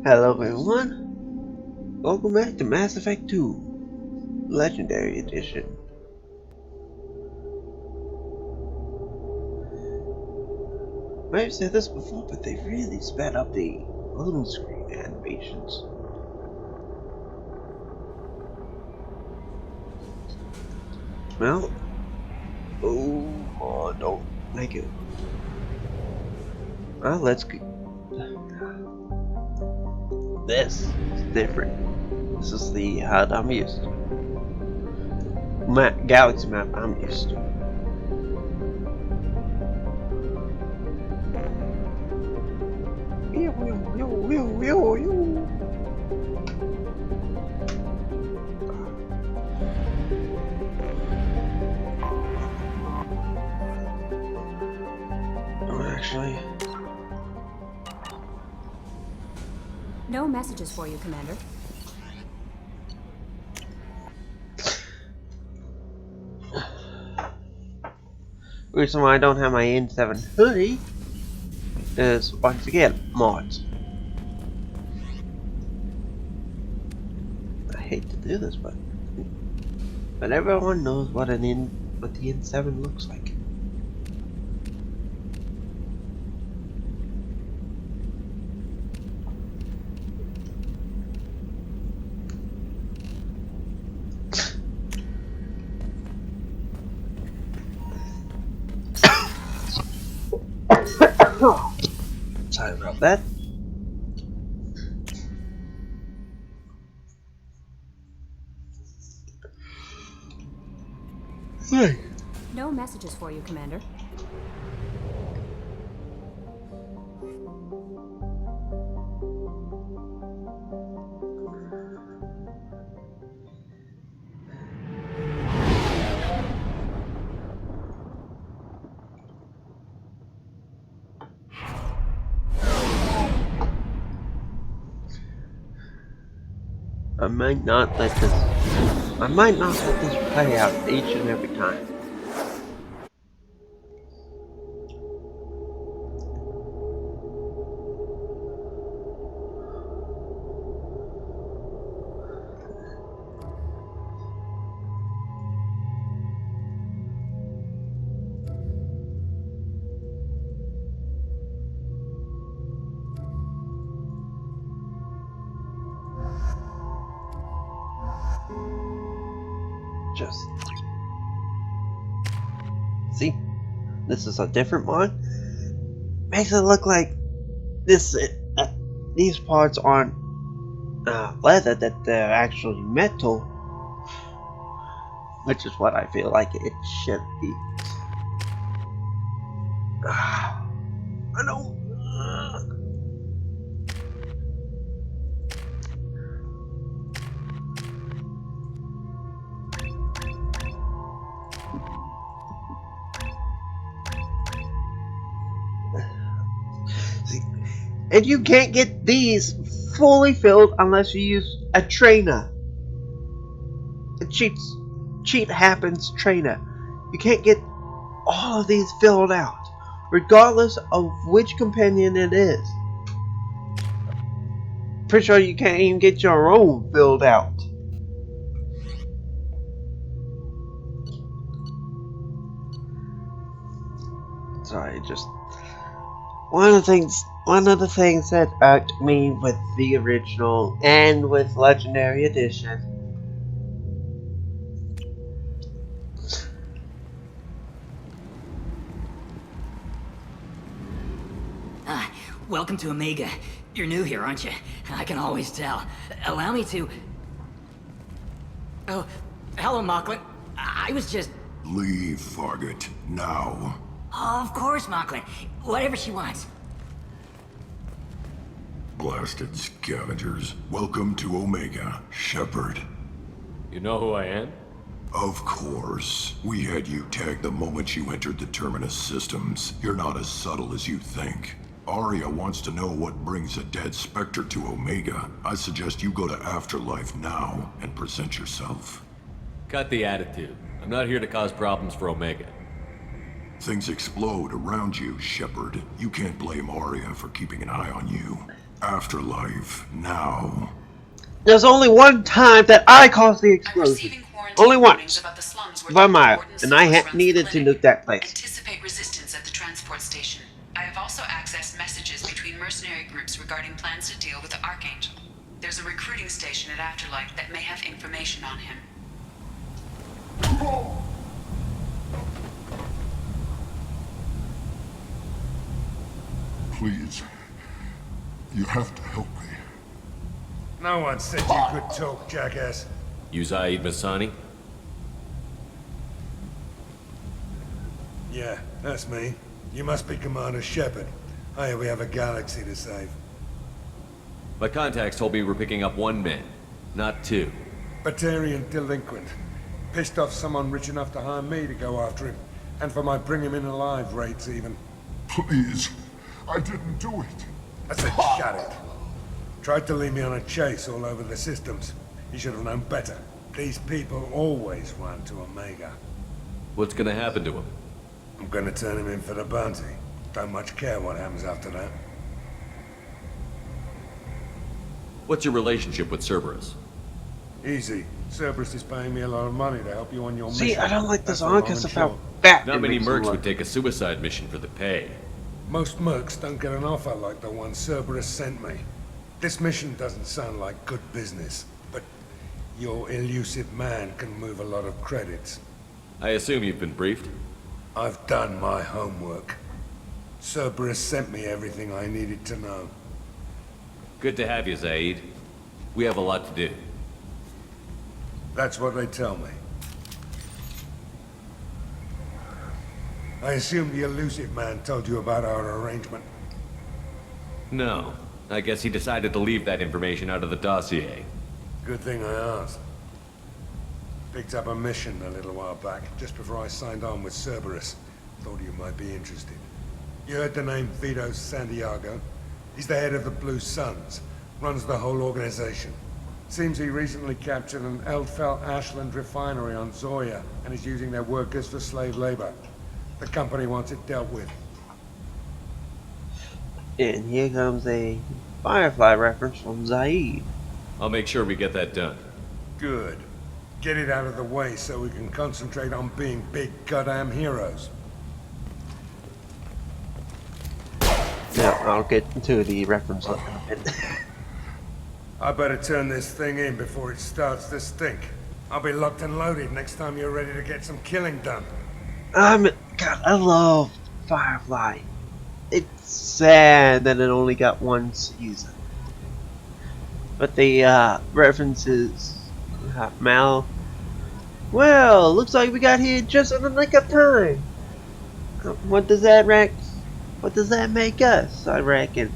Hello everyone, welcome back to Mass Effect 2 Legendary Edition. I have said this before, but they really sped up the loading screen animations. Well, oh, don't make it. Well, let's go. This is different. This is the HUD I'm used to. Galaxy map I'm used to. Actually, no messages for you, Commander. reason why I don't have my N7 hoodie is once again mods. I hate to do this, but everyone knows what the N7 looks like. Sorry about that. Hey. No messages for you, Commander. I might not let this play out each and every time. Just see, this is a different mod. Makes it look like these parts aren't leather, that they're actually metal, which is what I feel like it should be. I don't. And you can't get these fully filled unless you use a trainer. A cheat happens trainer. You can't get all of these filled out, regardless of which companion it is. Pretty sure you can't even get your own filled out. Sorry, just one of the things that irked me with the original and with Legendary Edition. Welcome to Omega. You're new here, aren't you? I can always tell. Allow me to... Oh, hello, Mocklin. I was just... Leave, Fargate, now. Oh, of course, Mocklin. Whatever she wants. Blasted scavengers. Welcome to Omega, Shepard. You know who I am? Of course. We had you tagged the moment you entered the Terminus systems. You're not as subtle as you think. Aria wants to know what brings a dead Spectre to Omega. I suggest you go to Afterlife now and present yourself. Cut the attitude. I'm not here to cause problems for Omega. Things explode around you, Shepard. You can't blame Aria for keeping an eye on you. Afterlife, now. There's only one time that I caused the I'm explosion. receiving quarantine Only warnings once. about the slums where By Dr. mile. Gordon And I Silvers runs the needed to clinic. nuke that place. Anticipate resistance at the transport station. I have also accessed messages between mercenary groups regarding plans to deal with the Archangel. There's a recruiting station at Afterlife that may have information on him. Please. You have to help me. No one said you could talk, jackass. You Zaid Masani? Yeah, that's me. You must be Commander Shepard. Hey, we have a galaxy to save. My contacts told me we're picking up 1 man, not 2. Batarian delinquent. Pissed off someone rich enough to hire me to go after him. And for my bring him in alive rates even. Please. I didn't do it. I said shut it. Tried to lead me on a chase all over the systems. He should have known better. These people always run to Omega. What's gonna happen to him? I'm gonna turn him in for the bounty. Don't much care what happens after that. What's your relationship with Cerberus? Easy. Cerberus is paying me a lot of money to help you on your mission. See, I don't like this That's all long because and of how short. fat Not it many makes him mercs look. would take a suicide mission for the pay. Most mercs don't get an offer like the one Cerberus sent me. This mission doesn't sound like good business, but your elusive man can move a lot of credits. I assume you've been briefed? I've done my homework. Cerberus sent me everything I needed to know. Good to have you, Zaid. We have a lot to do. That's what they tell me. I assume the elusive man told you about our arrangement. No. I guess he decided to leave that information out of the dossier. Good thing I asked. Picked up a mission a little while back, just before I signed on with Cerberus. Thought you might be interested. You heard the name Vito Santiago? He's the head of the Blue Suns. Runs the whole organization. Seems he recently captured an Eldfell Ashland refinery on Zoya and is using their workers for slave labor. The company wants it dealt with. And here comes a Firefly reference from Zaid. I'll make sure we get that done. Good. Get it out of the way so we can concentrate on being big goddamn heroes. Yeah, I'll get to the reference in a bit. I better turn this thing in before it starts to stink. I'll be locked and loaded next time you're ready to get some killing done. God, I love Firefly. It's sad that it only got 1 season. But the references Mal. Well, looks like we got here just in the nick of time. What does that What does that make us? I reckon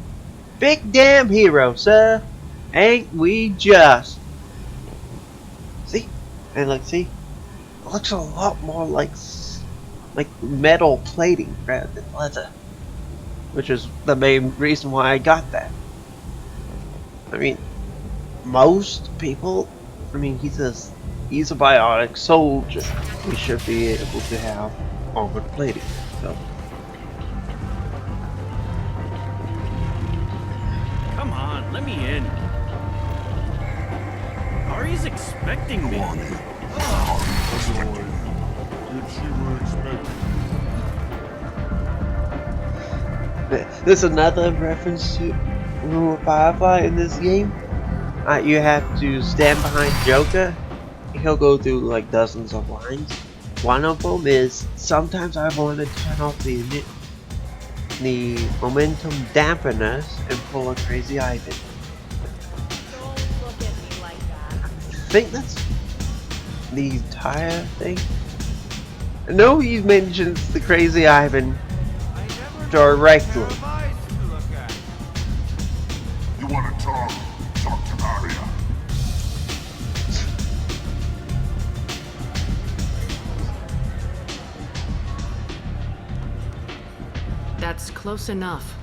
big damn hero, sir. Ain't we just? See, and like, see, it looks a lot more like metal plating rather than leather, which is the main reason why I got that. I mean, most people, I mean, he's a biotic soldier. He should be able to have armored plating. So. Come on, let me in. Ari's expecting me. There's another reference to Firefly in this game. You have to stand behind Joker. He'll go through like dozens of lines. One of them is sometimes I want to turn off the momentum dampeners and pull a crazy Ivan. Don't look at me like that. I think that's the entire thing. No, he mentions the crazy Ivan directly. You want to talk? Talk to Aria. That's close enough.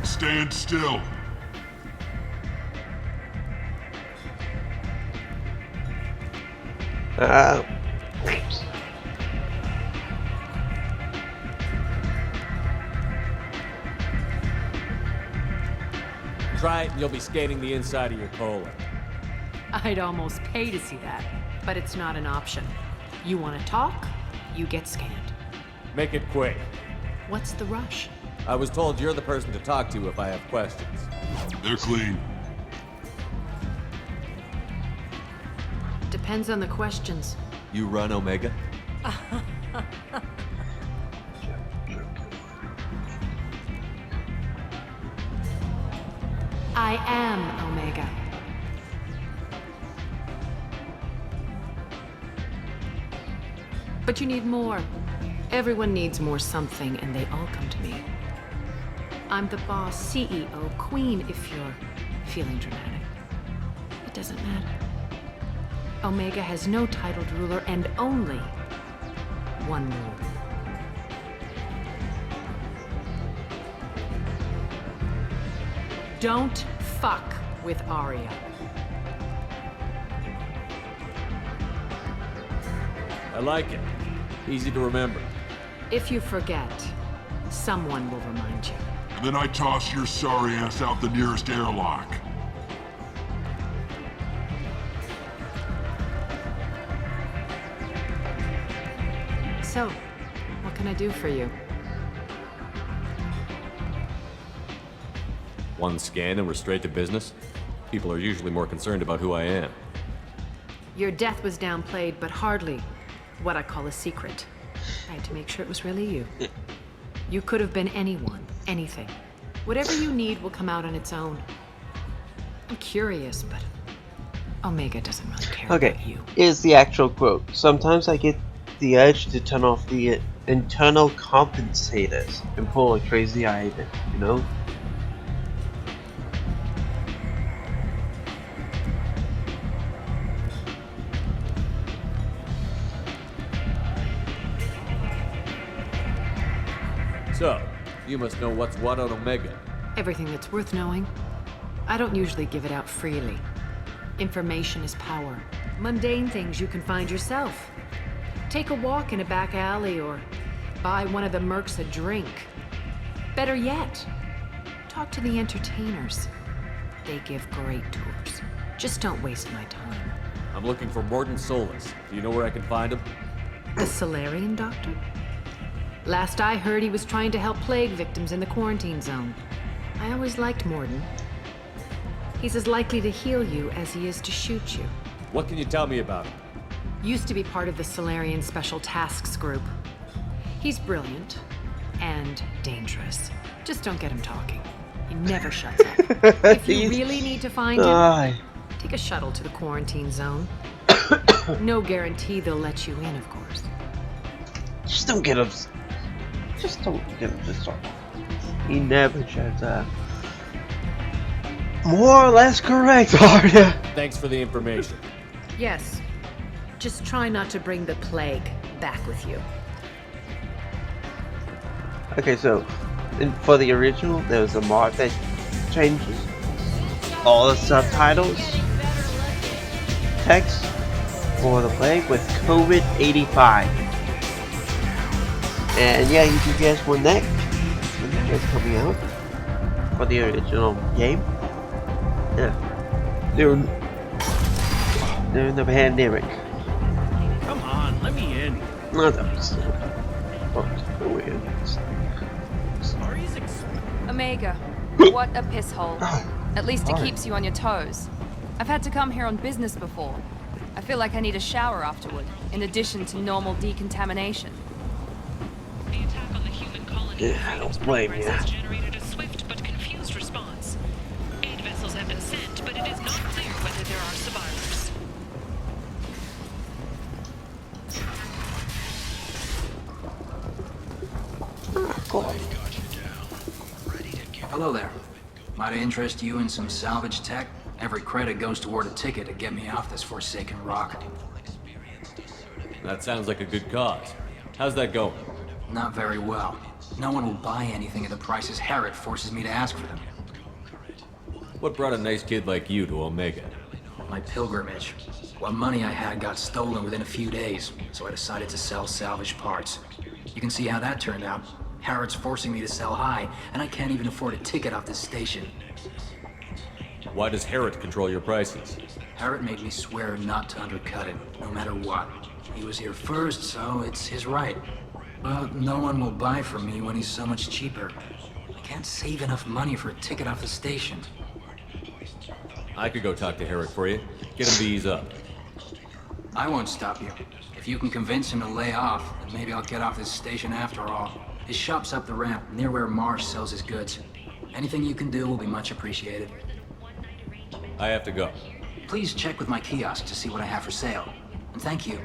Stand still. Uh, Try it and you'll be scanning the inside of your colon. I'd almost pay to see that, but it's not an option. You want to talk, you get scanned. Make it quick. What's the rush? I was told you're the person to talk to if I have questions. They're clean. Depends on the questions. You run Omega? I am Omega. But you need more. Everyone needs more something, and they all come to me. I'm the boss, CEO, queen, if you're feeling dramatic. It doesn't matter. Omega has no titled ruler and only one rule. Don't fuck with Arya. I like it. Easy to remember. If you forget, someone will remind you. And then I toss your sorry ass out the nearest airlock. So, what can I do for you? One scan and we're straight to business? People are usually more concerned about who I am. Your death was downplayed, but hardly what I call a secret. I had to make sure it was really you. You could have been anyone, anything. Whatever you need will come out on its own. I'm curious, but Omega doesn't really care about you. Here's the actual quote. Sometimes I get the urge to turn off the internal compensators and pull a crazy Ivan, you know? So, you must know what's what on Omega. Everything that's worth knowing. I don't usually give it out freely. Information is power. Mundane things you can find yourself. Take a walk in a back alley or buy one of the mercs a drink. Better yet, talk to the entertainers. They give great tours. Just don't waste my time. I'm looking for Morden Solis. Do you know where I can find him? The Solarian doctor? Last I heard, he was trying to help plague victims in the quarantine zone. I always liked Morden. He's as likely to heal you as he is to shoot you. What can you tell me about him? Used to be part of the Solarian Special Tasks Group. He's brilliant and dangerous. Just don't get him talking. He never shuts up. If you really need to find him, take a shuttle to the quarantine zone. No guarantee they'll let you in, of course. Just don't get him. Just don't get him to talk. He never shuts up. More or less correct, Arya. Thanks for the information. Yes. Just try not to bring the plague back with you. Okay, so for the original, there was a mod that changes all the subtitles, text for the plague with COVID-85. And yeah, you can guess when that is coming out for the original game. Yeah, during the pandemic. Come on, let me in. No, that was weird. Omega, what a piss hole. At least it keeps you on your toes. I've had to come here on business before. I feel like I need a shower afterward, in addition to normal decontamination. The attack on the human colony Yeah, I don't blame you. has generated a swift but confused response. Aid vessels have been sent, but it is not clear whether there are survivors. Hello there. Might I interest you in some salvage tech? Every credit goes toward a ticket to get me off this forsaken rock. That sounds like a good cause. How's that going? Not very well. No one will buy anything at the prices Harriet forces me to ask for them. What brought a nice kid like you to Omega? my pilgrimage. What money I had got stolen within a few days, so I decided to sell salvage parts. You can see how that turned out. Harrod's forcing me to sell high, and I can't even afford a ticket off this station. Why does Harrod control your prices? Harrod made me swear not to undercut him, no matter what. He was here first, so it's his right. But no one will buy from me when he's so much cheaper. I can't save enough money for a ticket off the station. I could go talk to Harrod for you. Get him to ease up. I won't stop you. If you can convince him to lay off, then maybe I'll get off this station after all. His shop's up the ramp, near where Marsh sells his goods. Anything you can do will be much appreciated. I have to go. Please check with my kiosk to see what I have for sale. And thank you.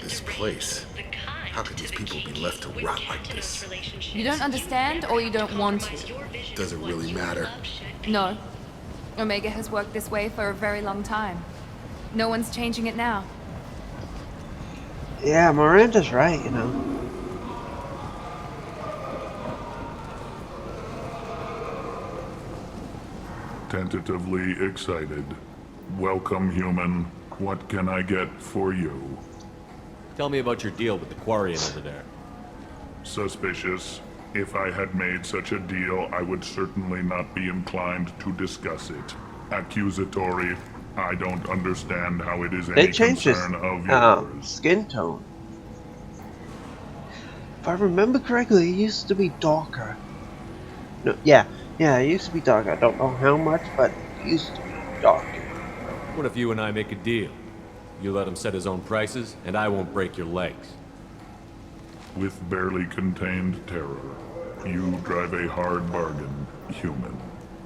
This place. How could these people be left to rot like this? You don't understand, or you don't want to? Does it really matter? No. Omega has worked this way for a very long time. No one's changing it now. Yeah, Miranda's right, you know. Tentatively excited. Welcome, human. What can I get for you? Tell me about your deal with the Quarian over there. Suspicious. If I had made such a deal, I would certainly not be inclined to discuss it. Accusatory. I don't understand how it is any They changed his concern of yours. skin tone. If I remember correctly, it used to be darker. No, yeah, it used to be darker. I don't know how much, but it used to be darker. What if you and I make a deal? You let him set his own prices, and I won't break your legs. With barely contained terror, you drive a hard bargain, human.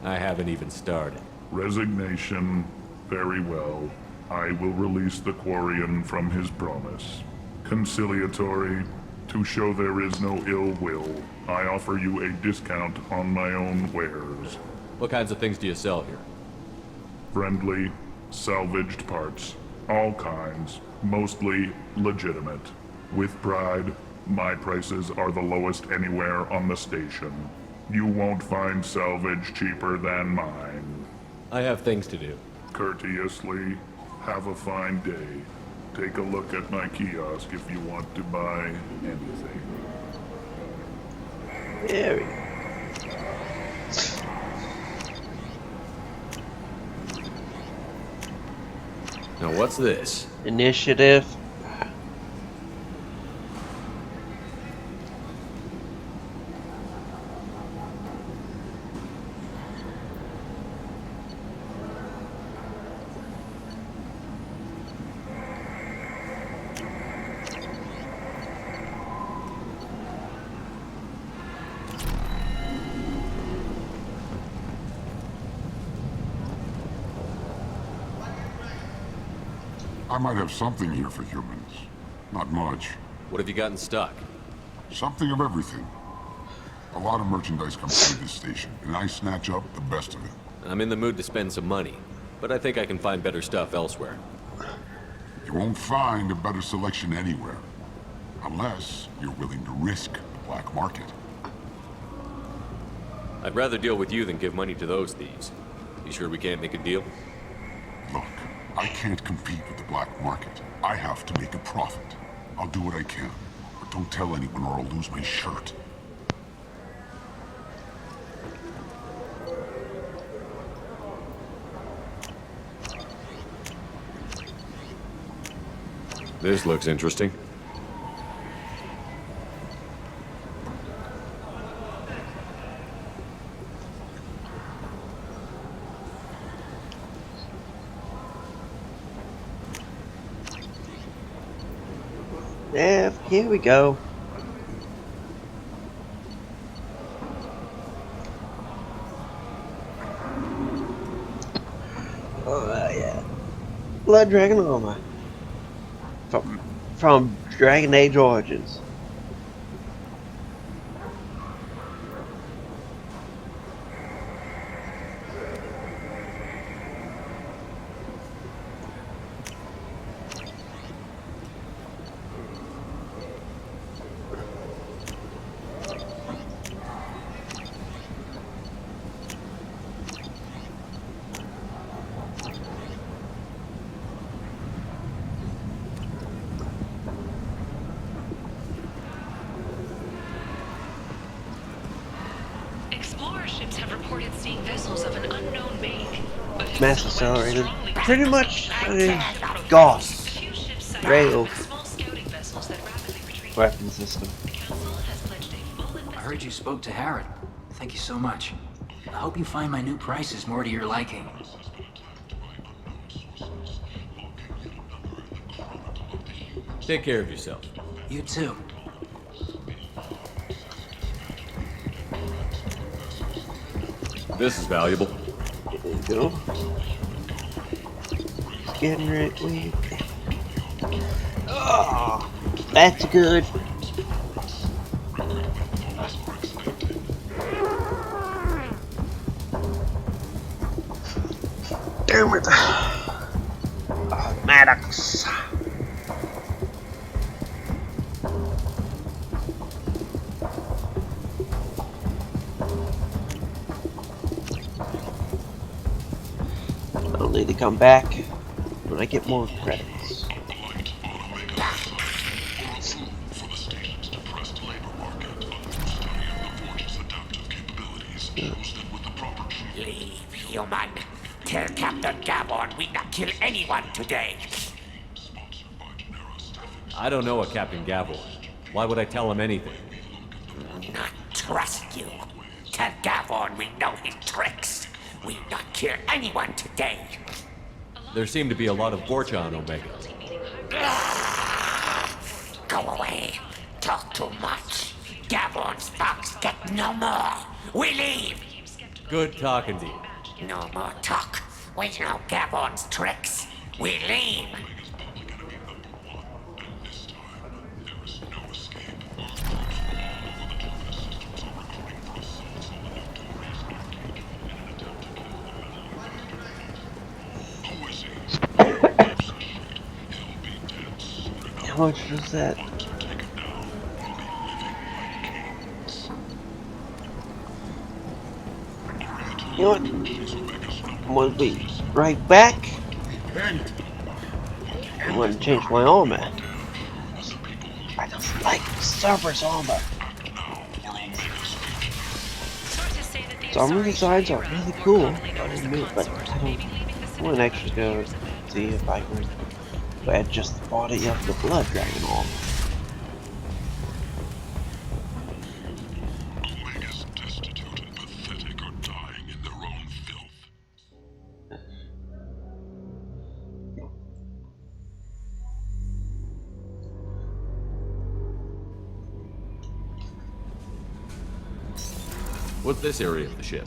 I haven't even started. Resignation. Very well. I will release the Quarian from his promise. Conciliatory. To show there is no ill will, I offer you a discount on my own wares. What kinds of things do you sell here? Friendly, salvaged parts. All kinds. Mostly legitimate. With pride, my prices are the lowest anywhere on the station. You won't find salvage cheaper than mine. I have things to do. Courteously, have a fine day. Take a look at my kiosk if you want to buy anything. There we go. Now what's this? Initiative. I might have something here for humans. Not much. What have you got in stock? Something of everything. A lot of merchandise comes through this station, and I snatch up the best of it. I'm in the mood to spend some money, but I think I can find better stuff elsewhere. You won't find a better selection anywhere. Unless you're willing to risk the black market. I'd rather deal with you than give money to those thieves. You sure we can't make a deal? Look, I can't compete with the black market. I have to make a profit. I'll do what I can, but don't tell anyone or I'll lose my shirt. This looks interesting. Yeah, here we go. Oh yeah, Blood Dragon armor from Dragon Age Origins. have reported seeing vessels of an unknown make. But Mass accelerated. Pretty much Gauss rail weapon system. I heard you spoke to Harrod. Thank you so much. I hope you find my new prices more to your liking. Take care of yourself. You too. This is valuable. There you go. Getting ready. Oh, that's good. Damn it. Maddox. I'll need to come back when I get more credits. Leave, human. Tell Captain Gavon we not kill anyone today. I don't know a Captain Gavor. Why would I tell him anything? Not trust you. Tell Gavon we know his tricks. We not kill anyone today. There seem to be a lot of Borcha on Omega. Go away. Talk too much. Gavon's fox get no more. We leave. Good talking to you. No more talk. We know Gavon's tricks. We leave. How much was that? You know what? I'm gonna be right back. I'm gonna change my armor. I don't like Cerberus armor. Some designs are really cool, I admit, but I don't. I'm gonna actually go see if I can add just the body of the Blood Dragon armor. What's this area of the ship?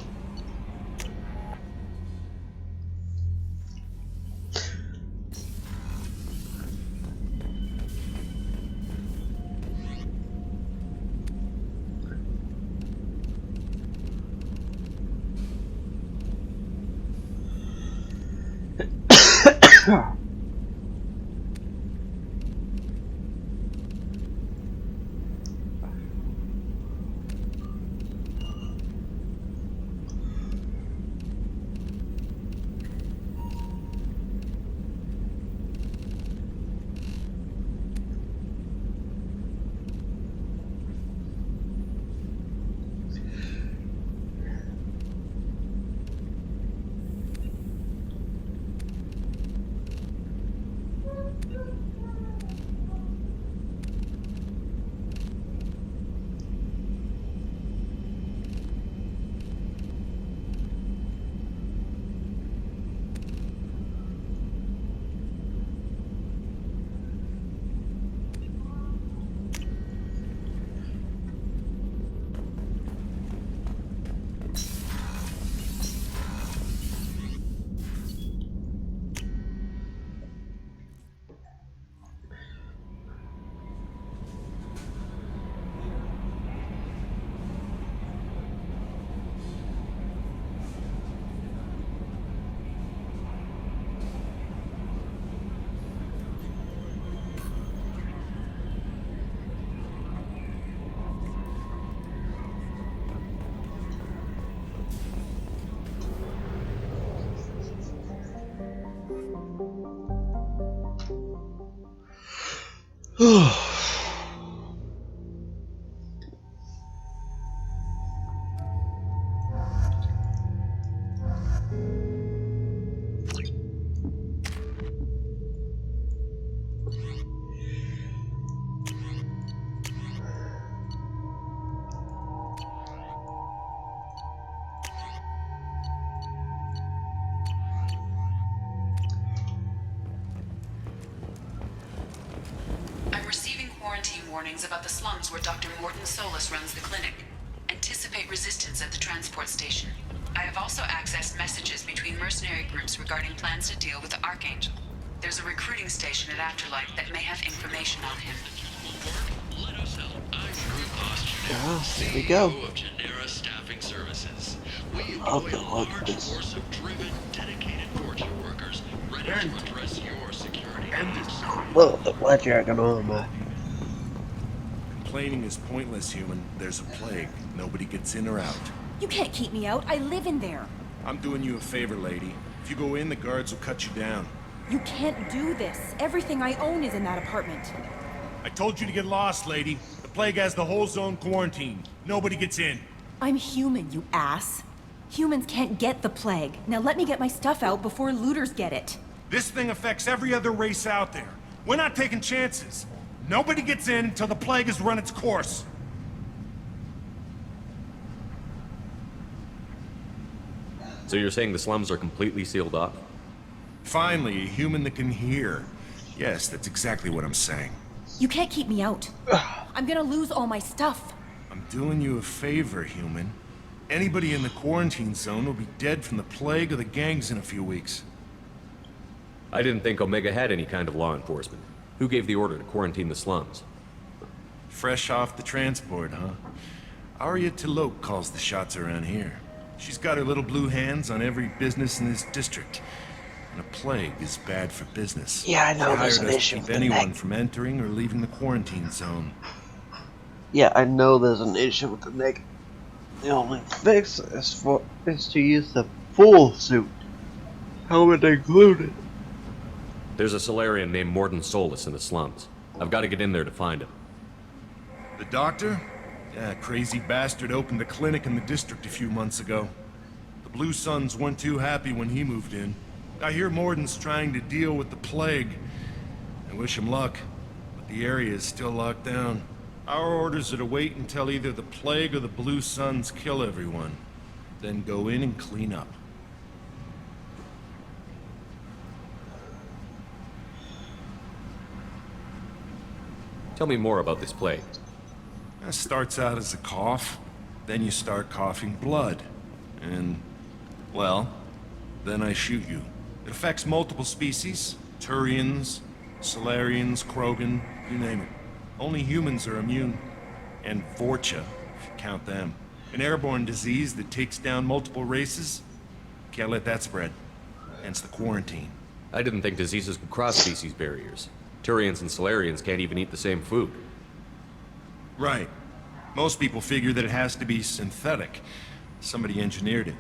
warnings about the slums where Dr. Morton Solus runs the clinic. Anticipate resistance at the transport station. I have also accessed messages between mercenary groups regarding plans to deal with the Archangel. There's a recruiting station at Afterlight that may have information on him. Oh, there we go. of Genera Staffing Services. We Love employ the a look large of this. force of driven, dedicated torture workers ready to address your security needs. Well, the black jacket on my. Complaining is pointless, human. There's a plague. Nobody gets in or out. You can't keep me out. I live in there. I'm doing you a favor, lady. If you go in, the guards will cut you down. You can't do this. Everything I own is in that apartment. I told you to get lost, lady. The plague has the whole zone quarantined. Nobody gets in. I'm human, you ass. Humans can't get the plague. Now let me get my stuff out before looters get it. This thing affects every other race out there. We're not taking chances. Nobody gets in until the plague has run its course. So you're saying the slums are completely sealed off? Finally, a human that can hear. Yes, that's exactly what I'm saying. You can't keep me out. I'm gonna lose all my stuff. I'm doing you a favor, human. Anybody in the quarantine zone will be dead from the plague or the gangs in a few weeks. I didn't think Omega had any kind of law enforcement. Who gave the order to quarantine the slums? Fresh off the transport, huh? Arya Tilok calls the shots around here. She's got her little blue hands on every business in this district. And a plague is bad for business. Yeah, I know She there's hired an us issue to with keep the anyone neck. from entering or leaving the quarantine zone. Yeah, I know there's an issue with the neck. The only fix is to use the full suit, helmet included. There's a Solarian named Morton Solus in the slums. I've got to get in there to find him. The doctor? Yeah, crazy bastard opened a clinic in the district a few months ago. The Blue Suns weren't too happy when he moved in. I hear Morton's trying to deal with the plague. I wish him luck, but the area is still locked down. Our orders are to wait until either the plague or the Blue Suns kill everyone. Then go in and clean up. Tell me more about this plague. It starts out as a cough, then you start coughing blood. And, well, then I shoot you. It affects multiple species. Turians, Solarians, Krogan, you name it. Only humans are immune. And Vorcha, if you count them. An airborne disease that takes down multiple races. Can't let that spread. Hence the quarantine. I didn't think diseases could cross species barriers. Turians and Solarians can't even eat the same food. Right. Most people figure that it has to be synthetic. Somebody engineered it.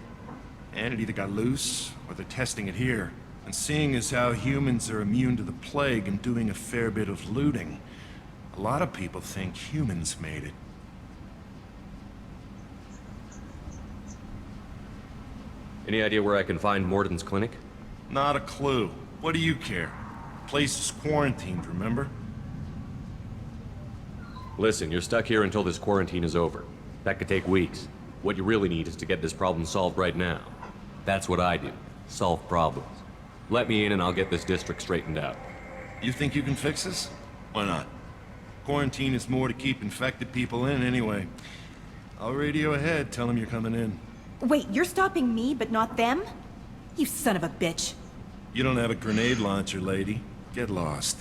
And it either got loose, or they're testing it here. And seeing as how humans are immune to the plague and doing a fair bit of looting, a lot of people think humans made it. Any idea where I can find Morton's clinic? Not a clue. What do you care? Place is quarantined, remember? Listen, you're stuck here until this quarantine is over. That could take weeks. What you really need is to get this problem solved right now. That's what I do. Solve problems. Let me in and I'll get this district straightened out. You think you can fix this? Why not? Quarantine is more to keep infected people in anyway. I'll radio ahead, tell them you're coming in. Wait, you're stopping me, but not them? You son of a bitch. You don't have a grenade launcher, lady. Get lost.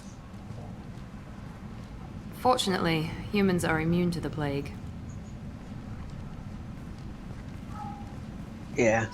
Fortunately, humans are immune to the plague. Yeah.